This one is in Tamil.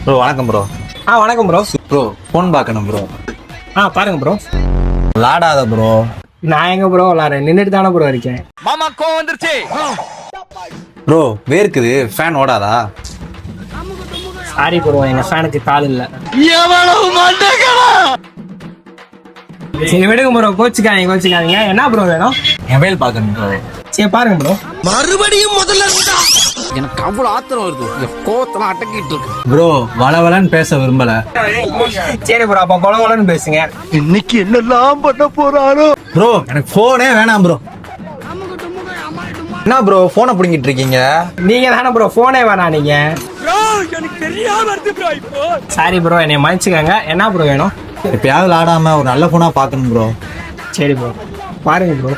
ப்ரோ வணக்கம் ப்ரோ. வணக்கம் ப்ரோ. ப்ரோ ஃபோன் பார்க்கணும் ப்ரோ. பாருங்க ப்ரோ. விளாடாத ப்ரோ. நான் எங்க ப்ரோ விளாட்றேன், நின்றுட்டு தானே ப்ரோ இருக்கேன். மாமா கோவம் வந்துருச்சு. ப்ரோ வேர்க்குது, ஃபேன் ஓடாதா? சாரி ப்ரோ, எங்க ஃபேனுக்கு கால் இல்ல. சரி விடுங்க ப்ரோ, கோச்சிக்காதீங்க. என்ன ப்ரோ வேணும்? மொபைல் பார்க்கணும் ப்ரோ. சரி பாருங்க ப்ரோ. மறுபடியும் முதல்ல இருந்தா எனக்கு அவ்வளவு ஆத்திரம் வருது. கோவத்தெல்லாம் அடக்கிட்டு இருக்கு. ப்ரோ வளவலன்னு பேச விரும்பல. சரி ப்ரோ, அப்ப கொலன்னு பேசுங்க. இன்னைக்கு என்னெல்லாம் பண்ண போறாரோ. ப்ரோ எனக்கு ஃபோனே வேணாம் ப்ரோ. என்ன ப்ரோ ஃபோனை பிடிங்கிட்டு இருக்கீங்க? நீங்க தானே ப்ரோ ஃபோனே வேணாம் நீங்க. எனக்கு தெரியாம இருக்கு ப்ரோ. இப்போ சாரி ப்ரோ, என்னை மன்னிச்சுக்கங்க. என்ன ப்ரோ வேணும்? எப்பயாவது விளாடாம ஒரு நல்ல ஃபோனா பார்க்கணும் ப்ரோ. சரி ப்ரோ, பாருங்க ப்ரோ.